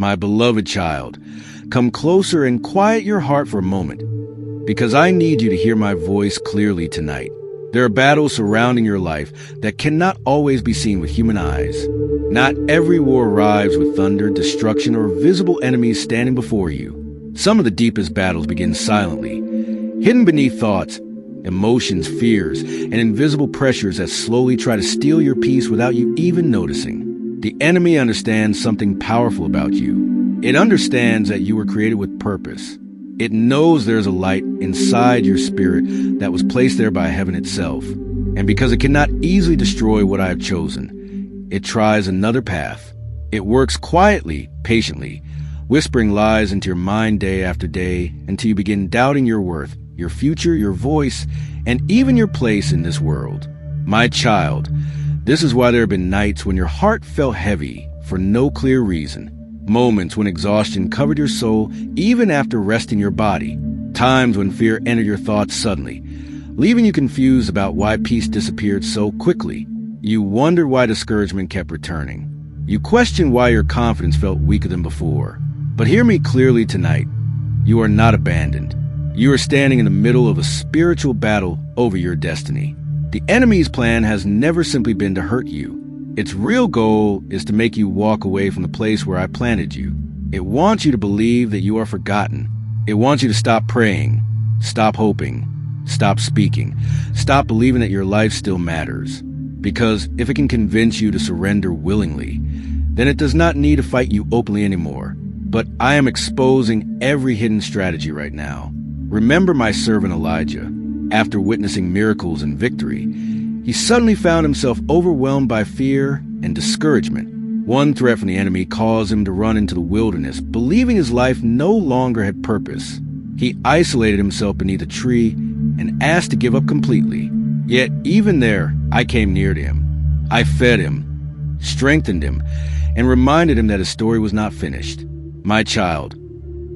My beloved child, come closer and quiet your heart for a moment, because I need you to hear my voice clearly tonight. There are battles surrounding your life that cannot always be seen with human eyes. Not every war arrives with thunder, destruction, or visible enemies standing before you. Some of the deepest battles begin silently, hidden beneath thoughts, emotions, fears, and invisible pressures that slowly try to steal your peace without you even noticing. The enemy understands something powerful about you. It understands that you were created with purpose. It knows there's a light inside your spirit that was placed there by heaven itself. And because it cannot easily destroy what I have chosen, it tries another path. It works quietly, patiently, whispering lies into your mind day after day until you begin doubting your worth, your future, your voice, and even your place in this world. My child, this is why there have been nights when your heart felt heavy for no clear reason. Moments when exhaustion covered your soul even after resting your body. Times when fear entered your thoughts suddenly, leaving you confused about why peace disappeared so quickly. You wondered why discouragement kept returning. You questioned why your confidence felt weaker than before. But hear me clearly tonight. You are not abandoned. You are standing in the middle of a spiritual battle over your destiny. The enemy's plan has never simply been to hurt you. Its real goal is to make you walk away from the place where I planted you. It wants you to believe that you are forgotten. It wants you to stop praying, stop hoping, stop speaking, stop believing that your life still matters. Because if it can convince you to surrender willingly, then it does not need to fight you openly anymore. But I am exposing every hidden strategy right now. Remember my servant Elijah. After witnessing miracles and victory, he suddenly found himself overwhelmed by fear and discouragement. One threat from the enemy caused him to run into the wilderness, believing his life no longer had purpose. He isolated himself beneath a tree and asked to give up completely. Yet even there, I came near to him. I fed him, strengthened him, and reminded him that his story was not finished. My child,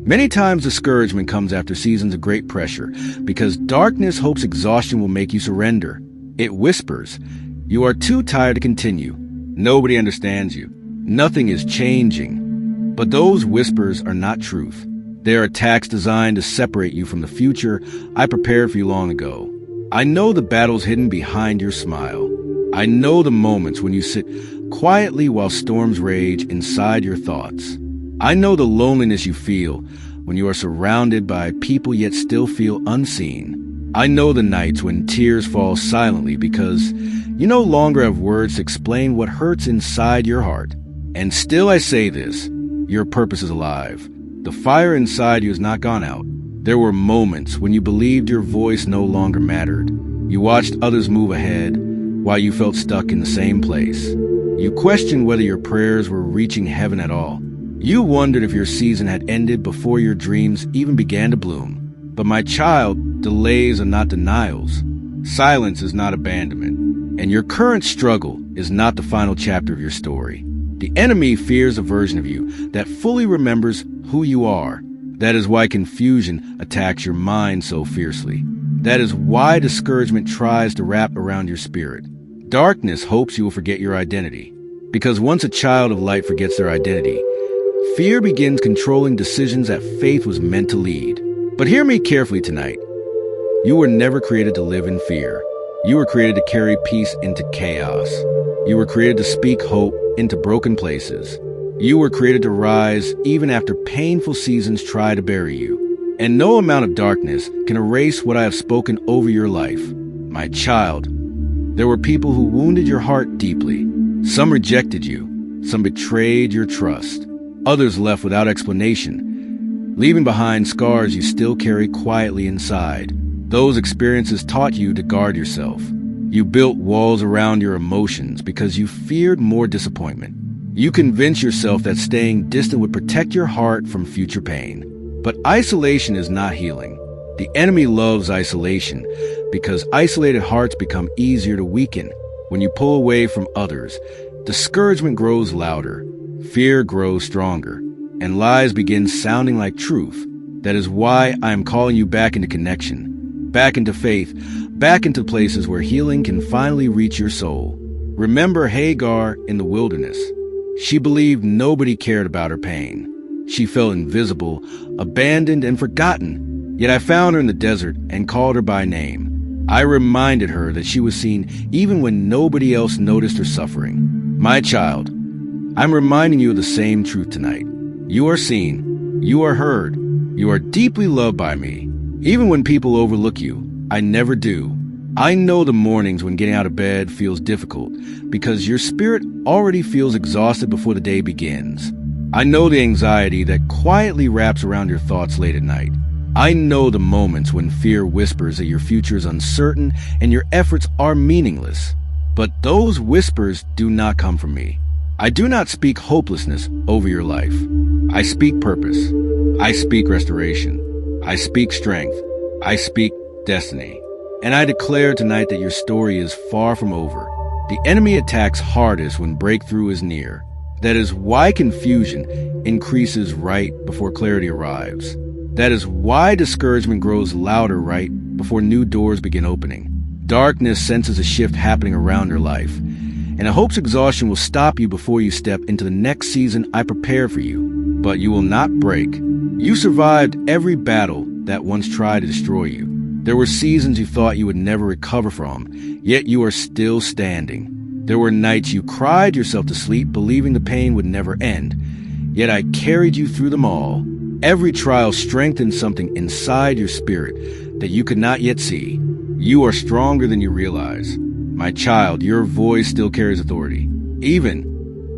many times discouragement comes after seasons of great pressure, because darkness hopes exhaustion will make you surrender. It whispers, you are too tired to continue. Nobody understands you. Nothing is changing. But those whispers are not truth. They are attacks designed to separate you from the future I prepared for you long ago. I know the battles hidden behind your smile. I know the moments when you sit quietly while storms rage inside your thoughts. I know the loneliness you feel when you are surrounded by people yet still feel unseen. I know the nights when tears fall silently because you no longer have words to explain what hurts inside your heart. And still I say this, your purpose is alive. The fire inside you has not gone out. There were moments when you believed your voice no longer mattered. You watched others move ahead while you felt stuck in the same place. You questioned whether your prayers were reaching heaven at all. You wondered if your season had ended before your dreams even began to bloom. But my child, delays are not denials. Silence is not abandonment. And your current struggle is not the final chapter of your story. The enemy fears a version of you that fully remembers who you are. That is why confusion attacks your mind so fiercely. That is why discouragement tries to wrap around your spirit. Darkness hopes you will forget your identity. Because once a child of light forgets their identity, fear begins controlling decisions that faith was meant to lead. But hear me carefully tonight. You were never created to live in fear. You were created to carry peace into chaos. You were created to speak hope into broken places. You were created to rise even after painful seasons try to bury you. And no amount of darkness can erase what I have spoken over your life. My child, there were people who wounded your heart deeply. Some rejected you. Some betrayed your trust. Others left without explanation, leaving behind scars you still carry quietly inside. Those experiences taught you to guard yourself. You built walls around your emotions because you feared more disappointment. You convinced yourself that staying distant would protect your heart from future pain. But isolation is not healing. The enemy loves isolation because isolated hearts become easier to weaken. When you pull away from others, discouragement grows louder, fear grows stronger, and lies begin sounding like truth. That is why I am calling you back into connection, back into faith, back into places where healing can finally reach your soul. Remember Hagar in the wilderness. She believed nobody cared about her pain. She felt invisible, abandoned, and forgotten. Yet I found her in the desert and called her by name. I reminded her that she was seen even when nobody else noticed her suffering. My child, I'm reminding you of the same truth tonight. You are seen. You are heard. You are deeply loved by me. Even when people overlook you, I never do. I know the mornings when getting out of bed feels difficult because your spirit already feels exhausted before the day begins. I know the anxiety that quietly wraps around your thoughts late at night. I know the moments when fear whispers that your future is uncertain and your efforts are meaningless. But those whispers do not come from me. I do not speak hopelessness over your life. I speak purpose. I speak restoration. I speak strength. I speak destiny. And I declare tonight that your story is far from over. The enemy attacks hardest when breakthrough is near. That is why confusion increases right before clarity arrives. That is why discouragement grows louder right before new doors begin opening. Darkness senses a shift happening around your life, and it hopes exhaustion will stop you before you step into the next season I prepare for you. But you will not break. You survived every battle that once tried to destroy you. There were seasons you thought you would never recover from, yet you are still standing. There were nights you cried yourself to sleep, believing the pain would never end, yet I carried you through them all. Every trial strengthened something inside your spirit that you could not yet see. You are stronger than you realize. My child, your voice still carries authority. Even